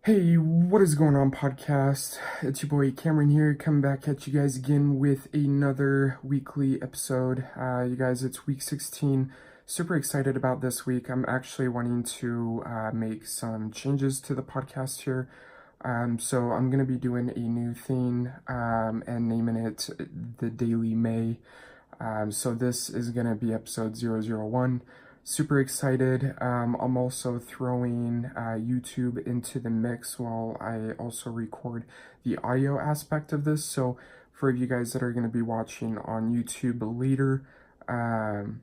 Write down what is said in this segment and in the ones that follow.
Hey, what is going on, podcast? It's your boy Cameron here, coming back at you guys again with another weekly episode. You guys, it's week 16. Super excited about this week. I'm actually wanting to make some changes to the podcast here. So I'm going to be doing a new thing and naming it the DailyMay. So this is going to be episode 001. Super excited. I'm also throwing YouTube into the mix while I also record the audio aspect of this. So for you guys that are going to be watching on YouTube later, um,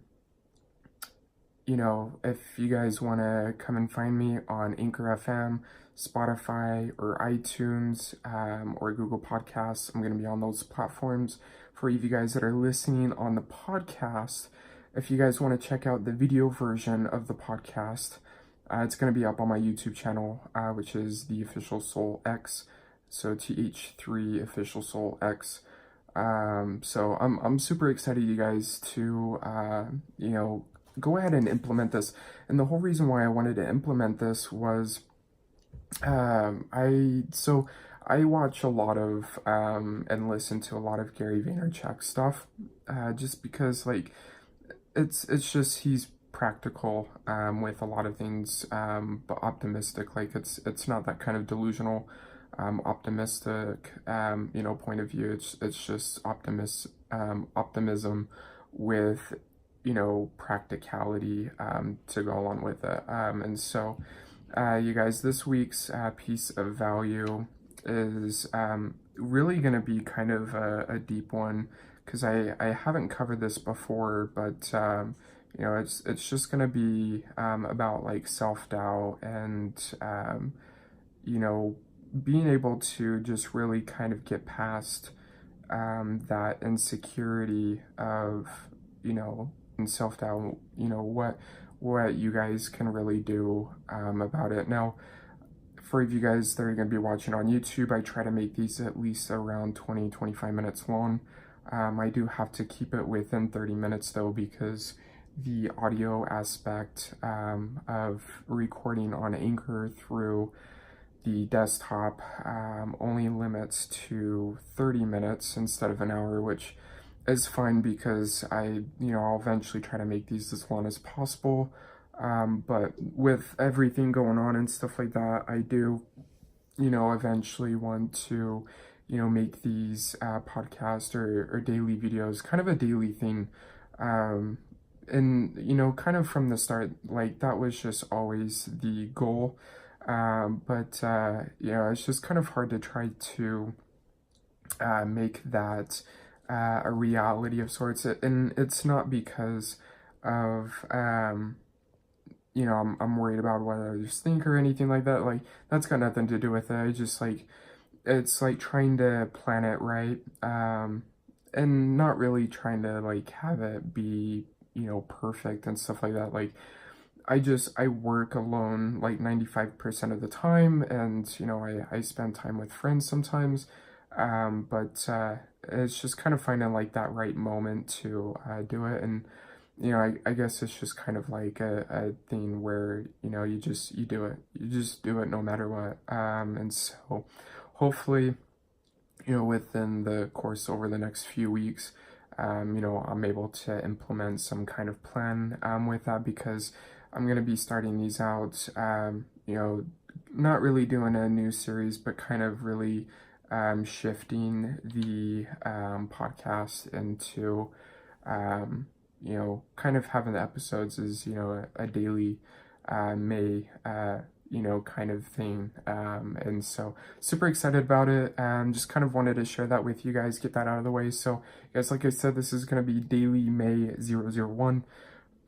if you guys want to come and find me on Anchor FM, Spotify, or iTunes, or Google Podcasts, I'm going to be on those platforms. For you guys that are listening on the podcast, if you guys want to check out the video version of the podcast, it's going to be up on my YouTube channel, which is the Official Soul X. So TH3 Official Soul X. So I'm super excited, you guys, to go ahead and implement this. And the whole reason why I wanted to implement this was I watch a lot of and listen to a lot of Gary Vaynerchuk stuff, just because it's just he's practical with a lot of things, but optimistic. Like it's not that kind of delusional optimistic point of view. It's just optimism with practicality to go along with it. And so you guys, this week's piece of value is really going to be kind of a deep one, because I haven't covered this before, but it's just going to be about like self-doubt and being able to just really kind of get past that insecurity of and self-doubt, what you guys can really do about it. Now, for you guys that are going to be watching on YouTube, I try to make these at least around 20-25 minutes long. I do have to keep it within 30 minutes though, because the audio aspect of recording on Anchor through the desktop only limits to 30 minutes instead of an hour, which is fine because I'll eventually try to make these as long as possible. But with everything going on and stuff like that, I do, eventually want to, make these podcast or daily videos, kind of a daily thing. And, kind of from the start, like that was just always the goal. But it's just kind of hard to try to make that a reality of sorts. And it's not because of, I'm worried about what others think or anything like that. Like, that's got nothing to do with it. I just it's like trying to plan it right. And not really trying to like have it be, perfect and stuff like that. Like, I work alone like 95% of the time, and I spend time with friends sometimes, but it's just kind of finding like that right moment to do it. And I guess it's just kind of like a thing where you do it, no matter what. And so hopefully within the course over the next few weeks, I'm able to implement some kind of plan with that, because I'm going to be starting these out, not really doing a new series, but kind of really shifting the podcast into, kind of having the episodes as, a daily May, kind of thing. And so super excited about it. Just kind of wanted to share that with you guys, get that out of the way. So guys, like I said, this is going to be Daily May 001.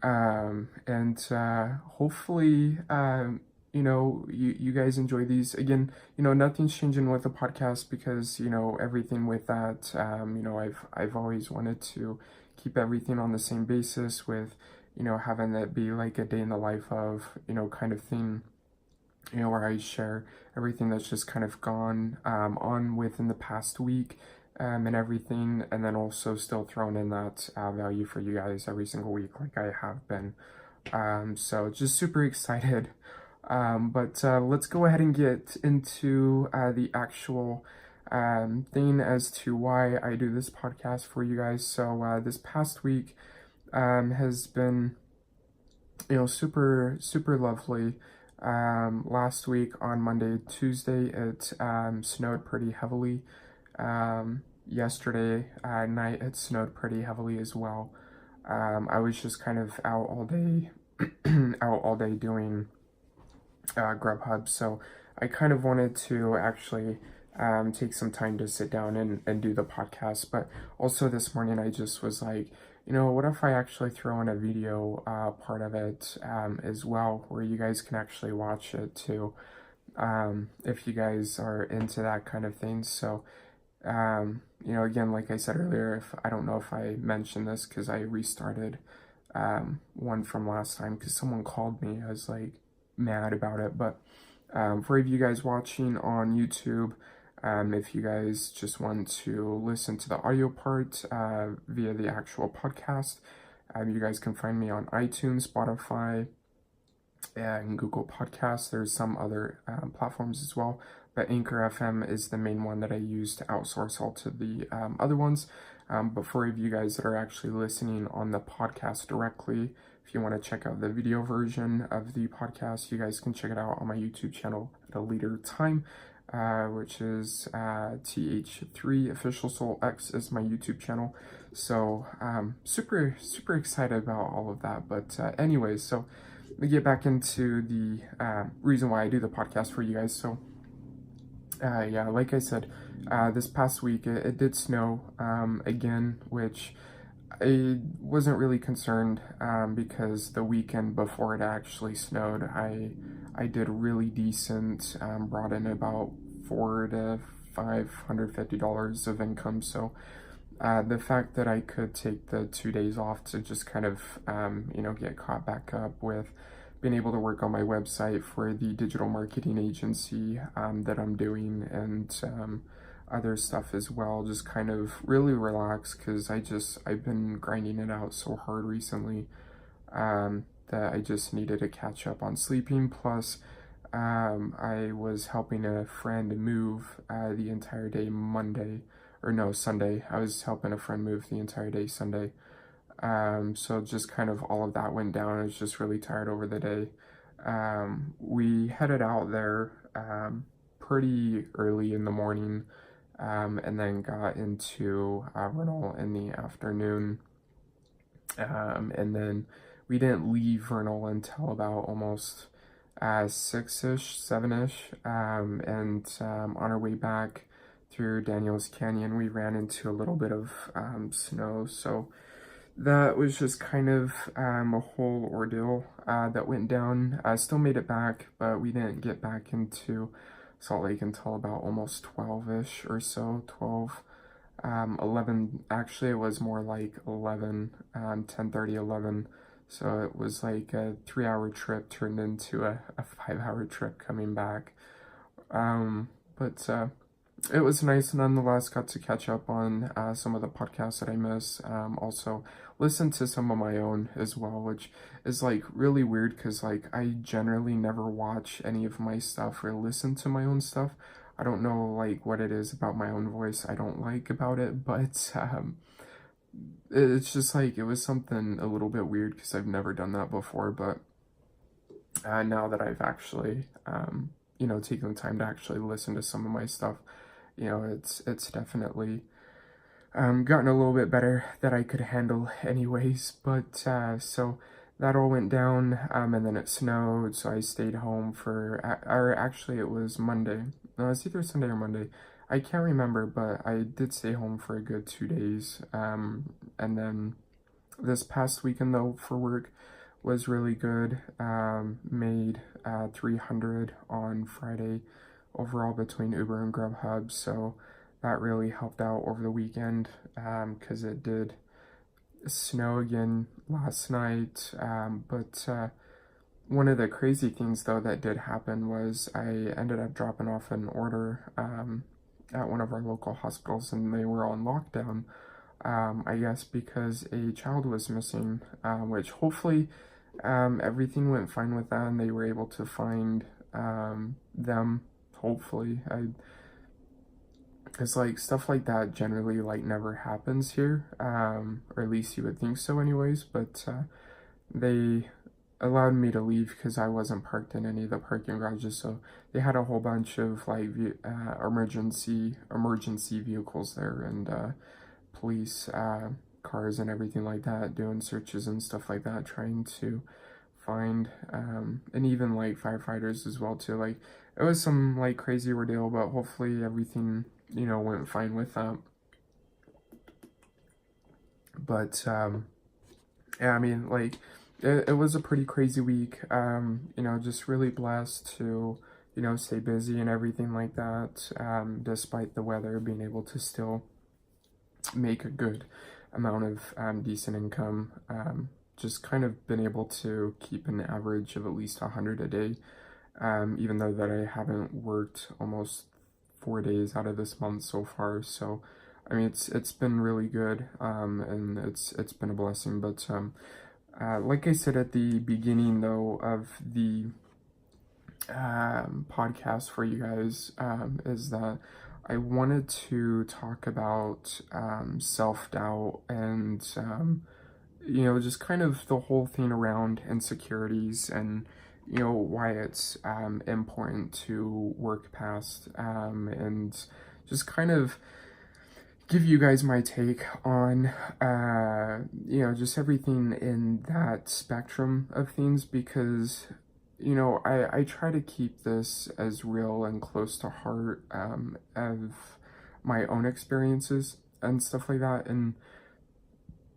And hopefully, you guys enjoy these. Again, nothing's changing with the podcast, because, everything with that, I've always wanted to keep everything on the same basis with, having it be like a day in the life of, kind of thing, where I share everything that's just kind of gone on within the past week, and everything, and then also still throwing in that value for you guys every single week, like I have been. So just super excited But let's go ahead and get into the actual thing as to why I do this podcast for you guys. So this past week has been, super lovely. Last week on Monday, Tuesday, it snowed pretty heavily. Yesterday night, it snowed pretty heavily as well. I was just kind of out all day, out all day doing Grubhub, so I kind of wanted to actually take some time to sit down and do the podcast. But also this morning, I just was like, what if I actually throw in a video part of it as well, where you guys can actually watch it too, if you guys are into that kind of thing. So, again, like I said earlier, if I don't know if I mentioned this because I restarted one from last time because someone called me. I was like mad about it, but for you guys watching on YouTube, if you guys just want to listen to the audio part via the actual podcast, you guys can find me on iTunes, Spotify, and Google Podcasts. There's some other platforms as well, but Anchor FM is the main one that I use to outsource all to the other ones. But for you guys that are actually listening on the podcast directly, if you want to check out the video version of the podcast, you guys can check it out on my YouTube channel at a later time, which is TH3 Official Soul X is my YouTube channel. So super excited about all of that. But anyways, so we get back into the reason why I do the podcast for you guys. So yeah, like I said, this past week it did snow again, which I wasn't really concerned because the weekend before it actually snowed, I did really decent, brought in about $400 to $550 of income. So the fact that I could take the 2 days off to just kind of get caught back up with being able to work on my website for the digital marketing agency that I'm doing, and other stuff as well, just kind of really relax because I've been grinding it out so hard recently that I just needed to catch up on sleeping. Plus I was helping a friend move the entire day Sunday. I was helping a friend move the entire day Sunday. So just kind of all of that went down. I was just really tired over the day. We headed out there pretty early in the morning, and then got into Vernal in the afternoon. And then we didn't leave Vernal until about almost 6-ish, 7-ish. And on our way back through Daniels Canyon, we ran into a little bit of snow. So that was just kind of a whole ordeal that went down. I still made it back, but we didn't get back into Salt Lake until about almost 12-ish or so, 12, 11, actually it was more like 11, 10:30, 11, so it was like a 3-hour trip turned into a 5-hour trip coming back, but it was nice nonetheless. Got to catch up on some of the podcasts that I missed. Also listen to some of my own as well, which is like really weird because like I generally never watch any of my stuff or listen to my own stuff. I don't know like what it is about my own voice I don't like about it, but it's just like it was something a little bit weird because I've never done that before. But now that I've actually taken the time to actually listen to some of my stuff, it's definitely gotten a little bit better that I could handle anyways. But so that all went down, and then it snowed, so I stayed home or actually it was Monday. No, it's either Sunday or Monday. I can't remember, but I did stay home for a good 2 days. And then this past weekend though for work was really good. Made $300 on Friday overall between Uber and Grubhub, so that really helped out over the weekend because it did snow again last night. But one of the crazy things though that did happen was I ended up dropping off an order at one of our local hospitals, and they were on lockdown, I guess because a child was missing, which hopefully everything went fine with that, and they were able to find them. Hopefully, because like stuff like that generally like never happens here, or at least you would think so, anyways. But they allowed me to leave because I wasn't parked in any of the parking garages, so they had a whole bunch of like emergency vehicles there, and police cars and everything like that, doing searches and stuff like that, trying to find and even like firefighters as well too. Like it was some like crazy ordeal, but hopefully everything, you know, went fine with that. But yeah, I mean, like it was a pretty crazy week. You know, just really blessed to, you know, stay busy and everything like that, despite the weather, being able to still make a good amount of decent income. Just kind of been able to keep an average of at least 100 a day, even though that I haven't worked almost 4 days out of this month so far. So I mean, it's been really good, and it's been a blessing. But like I said at the beginning though of the podcast for you guys, is that I wanted to talk about self-doubt and you know, just kind of the whole thing around insecurities, and you know why it's important to work past, and just kind of give you guys my take on you know, just everything in that spectrum of things, because you know, I try to keep this as real and close to heart of my own experiences and stuff like that. And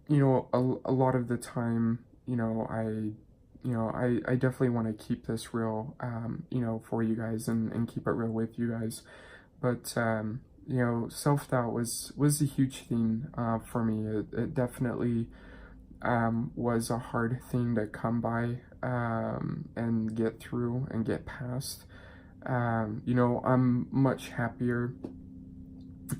you know, a lot of the time, you know, I definitely want to keep this real, you know, for you guys, and keep it real with you guys. But you know, self-doubt was a huge thing for me. It definitely was a hard thing to come by, and get through and get past. You know, I'm much happier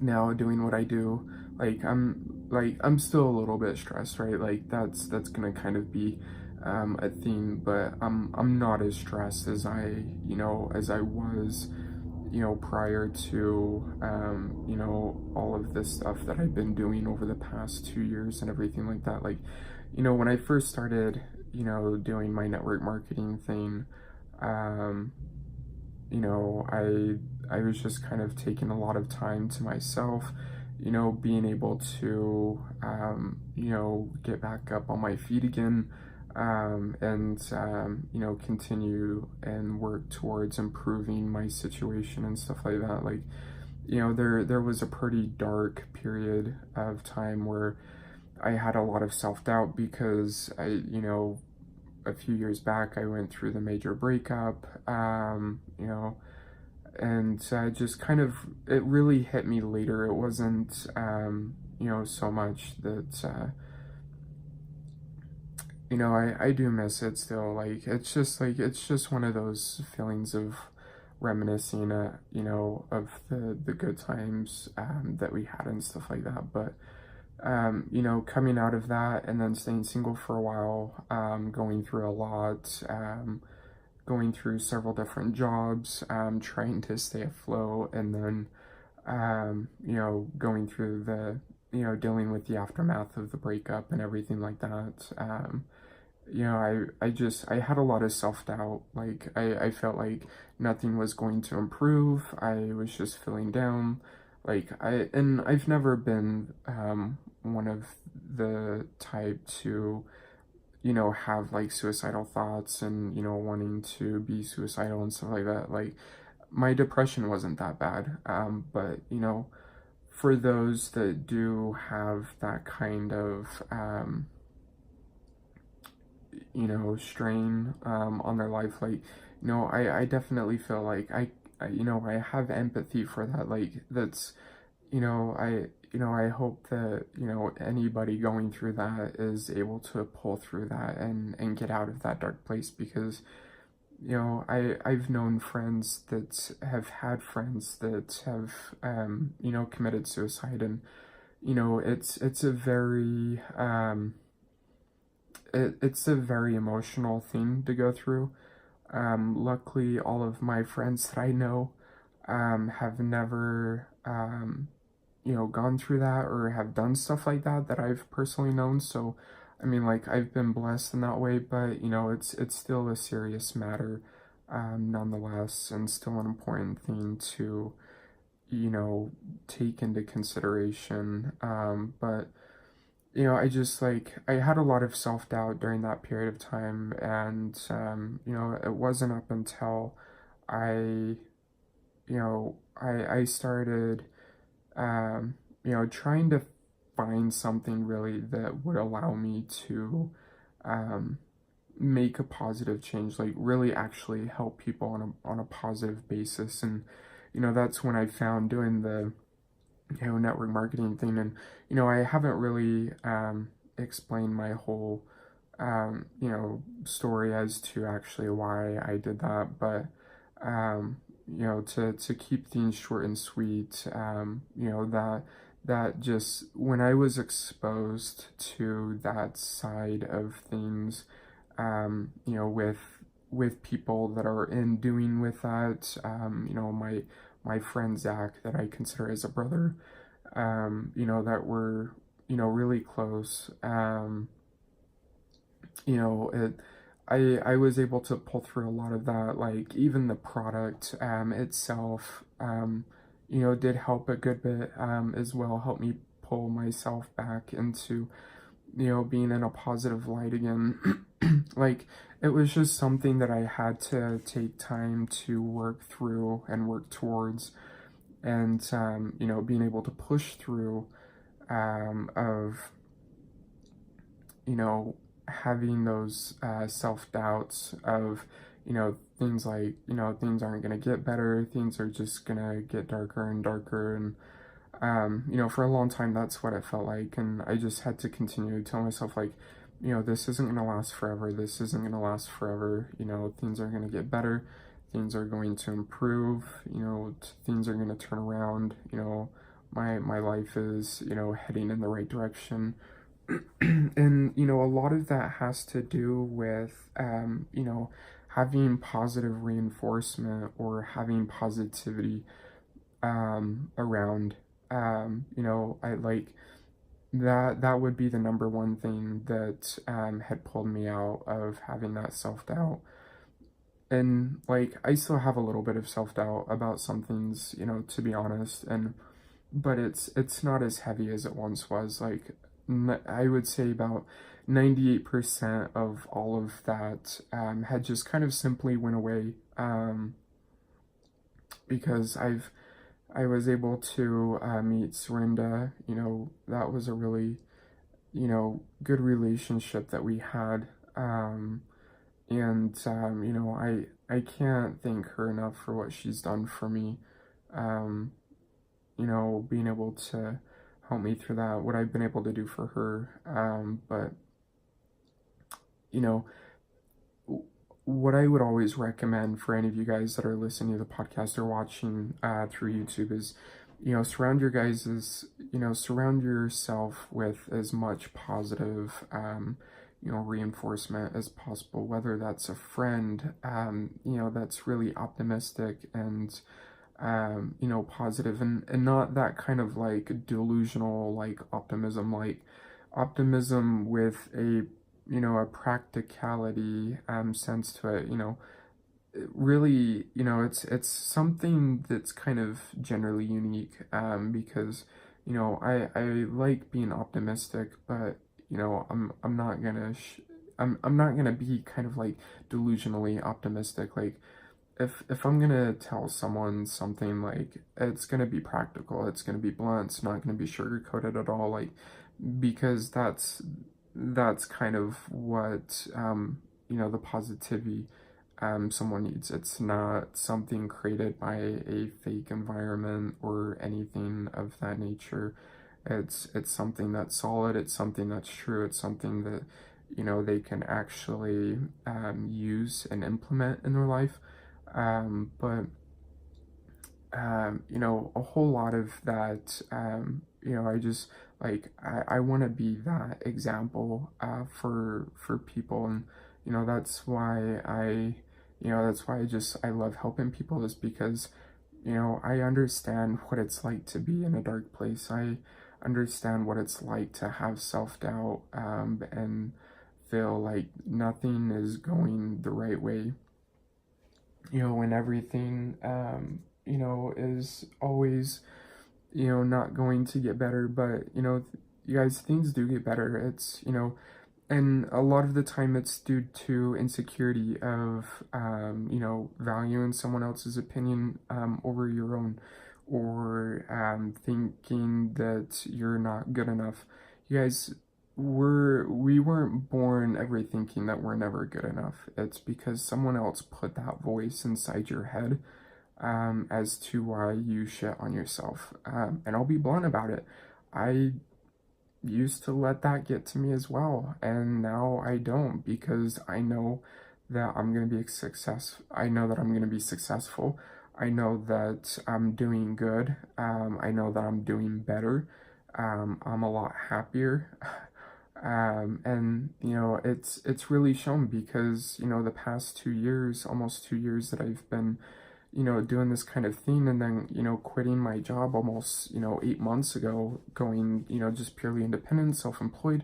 now doing what I do. I'm still a little bit stressed, right? Like that's gonna kind of be a theme, but I'm not as stressed as I was, you know, prior to you know, all of this stuff that I've been doing over the past 2 years and everything like that. Like, you know, when I first started, you know, doing my network marketing thing, you know, I was just kind of taking a lot of time to myself, you know, being able to you know, get back up on my feet again, and you know, continue and work towards improving my situation and stuff like that. Like, you know, there was a pretty dark period of time where I had a lot of self-doubt because you know, a few years back I went through the major breakup, you know, and just kind of, it really hit me later. It wasn't you know, so much that you know, I do miss it still. Like it's just one of those feelings of reminiscing, you know, of the good times that we had and stuff like that. But you know, coming out of that and then staying single for a while, going through a lot, going through several different jobs, trying to stay afloat, and then you know, going through the, you know, dealing with the aftermath of the breakup and everything like that. You know, I had a lot of self-doubt. Like I felt like nothing was going to improve. I was just feeling down. Like I've never been one of the type to, you know, have like suicidal thoughts and, you know, wanting to be suicidal and stuff like that. Like my depression wasn't that bad. But you know, for those that do have that kind of you know, strain on their life, like, you know, I definitely feel like you know, I have empathy for that. Like that's, you know, I hope that, you know, anybody going through that is able to pull through that and get out of that dark place, because you know, I've known friends that have had friends that have you know, committed suicide, and you know, it's a very it's a very emotional thing to go through. Luckily, all of my friends that I know have never, gone through that or have done stuff like that that I've personally known. So, I mean, like I've been blessed in that way, but it's still a serious matter, nonetheless, and still an important thing to, you know, take into consideration. But I just like I had a lot of self-doubt during that period of time, and it wasn't up until I, I started trying to find something really that would allow me to um make a positive change, like really actually help people on a positive basis. And that's when I found doing the network marketing thing. And I haven't really explained my whole story as to actually why I did that, but to keep things short and sweet, that just when I was exposed to that side of things, with people that are in doing with that, my friend Zach, that I consider as a brother, that were, really close. You know, it, I was able to pull through a lot of that, like even the product itself, did help a good bit as well, help me pull myself back into, being in a positive light again. Like it was just something that I had to take time to work through and work towards, and being able to push through, of you know having those self-doubts of things like things aren't going to get better, things are just going to get darker and darker. And for a long time that's what it felt like, and I just had to continue to tell myself, like, this isn't going to last forever, this isn't going to last forever, things are going to get better, things are going to improve, things are going to turn around, my life is heading in the right direction. And a lot of that has to do with having positive reinforcement or having positivity around. I like that would be the number one thing that had pulled me out of having that self-doubt. And like I still have a little bit of self-doubt about some things, to be honest, and but it's not as heavy as it once was. Like I would say about 98% of all of that had just kind of simply went away, because I was able to meet Serinda. That was a really good relationship that we had, and I can't thank her enough for what she's done for me. Um, being able to help me through that, what I've been able to do for her. But, you know, what I would always recommend for any of you guys that are listening to the podcast or watching through YouTube is, surround yourself with as much positive, reinforcement as possible, whether that's a friend, that's really optimistic and positive, and not that kind of like delusional, like optimism with a practicality sense to it. Really, it's something that's kind of generally unique, because I like being optimistic, but I'm not gonna I'm not gonna be kind of like delusionally optimistic. Like if I'm gonna tell someone something, like it's gonna be practical, it's gonna be blunt, it's not gonna be sugar coated at all, like because that's kind of what the positivity someone needs. It's not something created by a fake environment or anything of that nature. It's something that's solid, it's something that's true, it's something that they can actually use and implement in their life. But a whole lot of that I just like I want to be that example for people. And that's why I love helping people, is because I understand what it's like to be in a dark place. I understand what it's like to have self-doubt, and feel like nothing is going the right way, when everything, is always, not going to get better. But, you guys, things do get better. And a lot of the time it's due to insecurity of, valuing someone else's opinion, over your own, or thinking that you're not good enough. You guys, we weren't born ever thinking that we're never good enough. It's because someone else put that voice inside your head, as to why you shit on yourself. And I'll be blunt about it. I used to let that get to me as well, and now I don't, because I know that I'm going to be I know that I'm going to be successful. I know that I'm doing good. I know that I'm doing better. I'm a lot happier. And it's really shown, because the past 2 years, almost 2 years, that I've been doing this kind of thing, and then, quitting my job almost, 8 months ago, going, just purely independent, self-employed.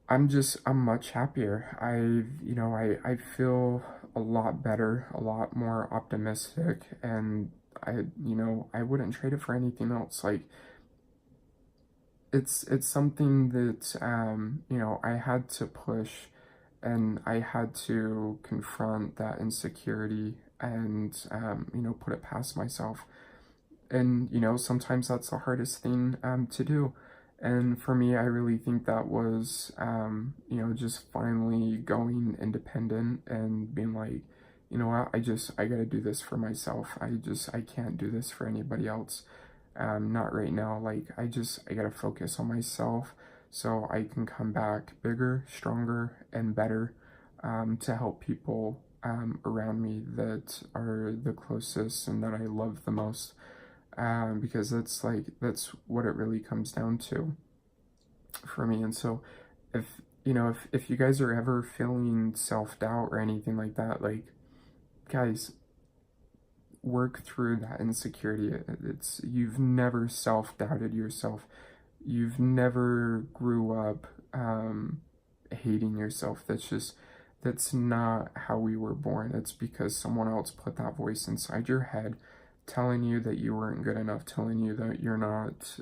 I'm much happier. I feel a lot better, a lot more optimistic, and I wouldn't trade it for anything else. Like, it's something that, I had to push, and I had to confront that insecurity, and put it past myself. And sometimes that's the hardest thing, to do. And for me, I really think that was, just finally going independent and being like, you know what, I gotta do this for myself. I can't do this for anybody else. Not right now. Like, I gotta focus on myself, so I can come back bigger, stronger, and better, to help people, around me that are the closest and that I love the most. Because that's what it really comes down to for me. And so, if you guys are ever feeling self-doubt or anything like that, like, guys, work through that insecurity. You've never self-doubted yourself. You've never grew up, hating yourself. That's not how we were born. It's because someone else put that voice inside your head, telling you that you weren't good enough, telling you that you're not,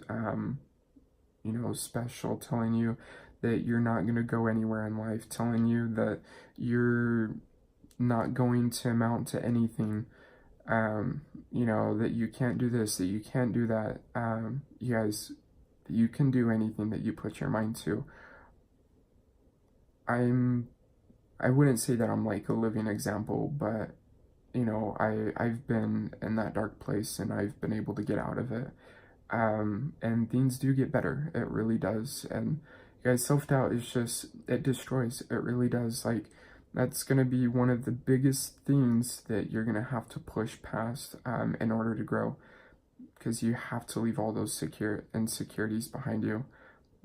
special, telling you that you're not going to go anywhere in life, telling you that you're not going to amount to anything, that you can't do this, that you can't do that. You guys, you can do anything that you put your mind to. I wouldn't say that I'm like a living example, but I've been in that dark place, and I've been able to get out of it. And things do get better. It really does. And guys, self-doubt it destroys. It really does. Like, that's going to be one of the biggest things that you're going to have to push past, in order to grow, because you have to leave all those insecurities behind you.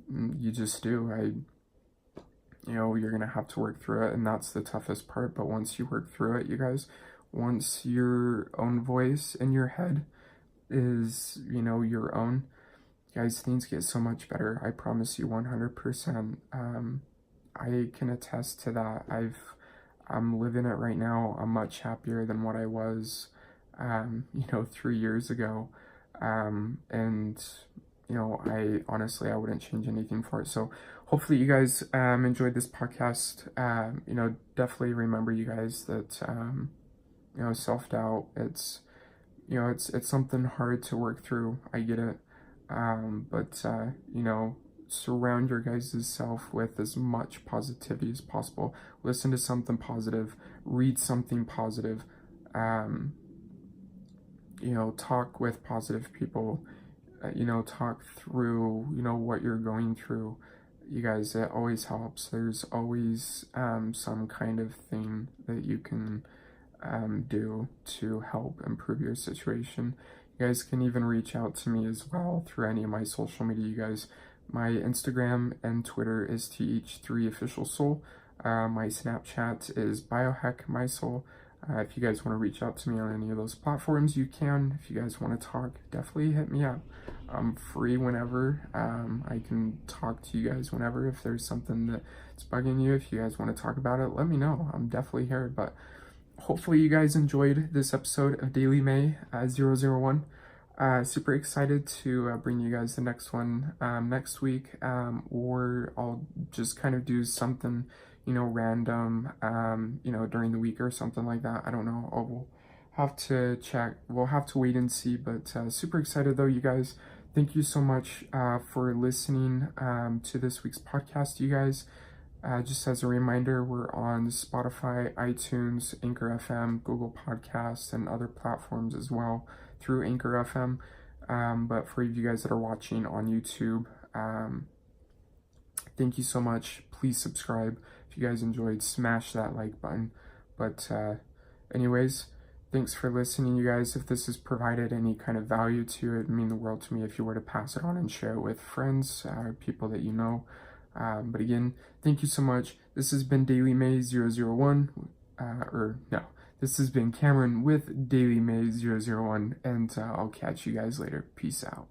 You just do. You're going to have to work through it, and that's the toughest part. But once you work through it, you guys, once your own voice in your head is, your own, guys, things get so much better. I promise you 100%. I can attest to that. I'm living it right now. I'm much happier than what I was, 3 years ago. And I honestly, I wouldn't change anything for it. So hopefully you guys, enjoyed this podcast. Definitely remember, you guys, that, self-doubt, it's something hard to work through. I get it. But surround your guys' self with as much positivity as possible. Listen to something positive, read something positive, talk with positive people, talk through, what you're going through. You guys, it always helps. There's always, some kind of thing that you can, do to help improve your situation. You guys can even reach out to me as well through any of my social media. You guys, my Instagram and Twitter is th3officialsoul. My Snapchat is biohackmysoul. If you guys want to reach out to me on any of those platforms, you can. If you guys want to talk, definitely hit me up. I'm free whenever. I can talk to you guys whenever. If there's something that's bugging you, if you guys want to talk about it, let me know. I'm definitely here. But hopefully you guys enjoyed this episode of Daily May 001. Super excited to bring you guys the next one next week, or I'll just kind of do something, random, during the week or something like that. I don't know. We'll have to check. We'll have to wait and see, but super excited though, you guys. Thank you so much for listening to this week's podcast, you guys. Just as a reminder, we're on Spotify, iTunes, Anchor FM, Google Podcasts, and other platforms as well through Anchor FM. But for you guys that are watching on YouTube, thank you so much. Please subscribe. If you guys enjoyed, smash that like button. But anyways, thanks for listening, you guys. If this has provided any kind of value to you, it'd mean the world to me if you were to pass it on and share it with friends, people that you know. But again, thank you so much. This has been Daily May 001, this has been Cameron with Daily May 001, and I'll catch you guys later. Peace out.